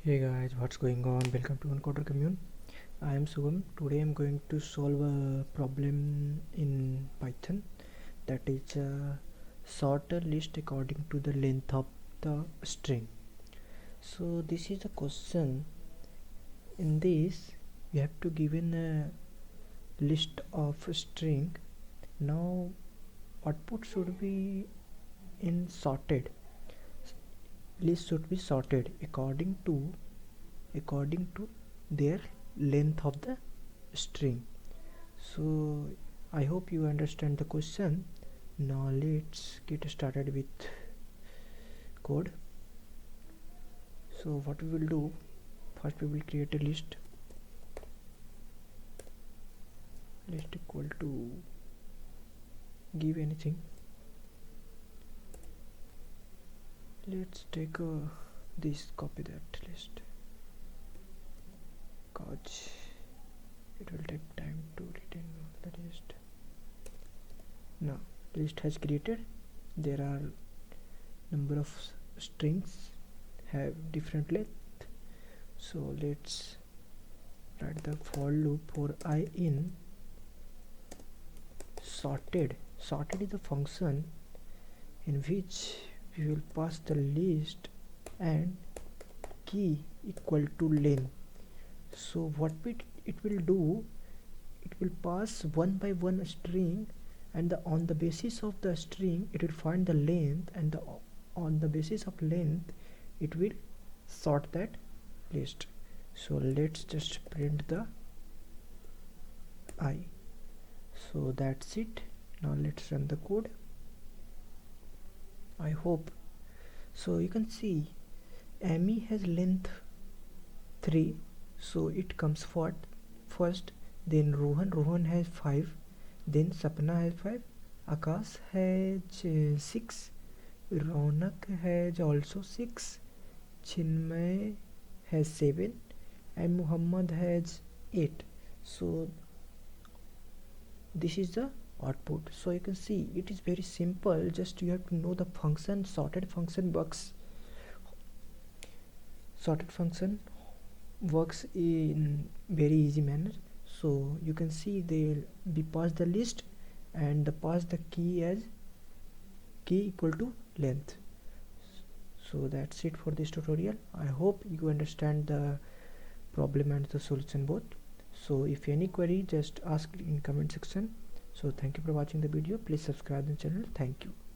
Hey guys, what's going on? Welcome to Uncoder Commune. I am Sugam. Today I'm going to solve a problem in Python, that is sort a list according to the length of the string. So this is a question. In this you have to given a list of string. Now output should be in sorted. List should be sorted according to their length of the string. So I hope you understand the question. Now let's get started with code. So what we will do, first we will create a list equal to give anything. Let's take this, copy that list cause it will take time to retain the list. Now list has created. There are number of strings have different length. So let's write the for loop for I in sorted. Sorted is a function in which we will pass the list and key equal to length. So what it will do, it will pass one by one string, and on the basis of the string it will find the length, and on the basis of length it will sort that list. So let's just print the I. So that's it. Now let's run the code. I hope so. You can see Amy has length 3, so it comes first. Then Rohan has 5, then Sapna has 5, Akash has 6, Ronak has also 6, Chinmay has 7, and Muhammad has 8. So this is the output. So you can see it is very simple, just you have to know the function. Sorted function works in very easy manner. So you can see we pass the list and pass the key as key equal to length. So that's it for this tutorial. I hope you understand the problem and the solution both. So if any query, just ask in comment section. So thank you for watching the video. Please subscribe the channel. Thank you.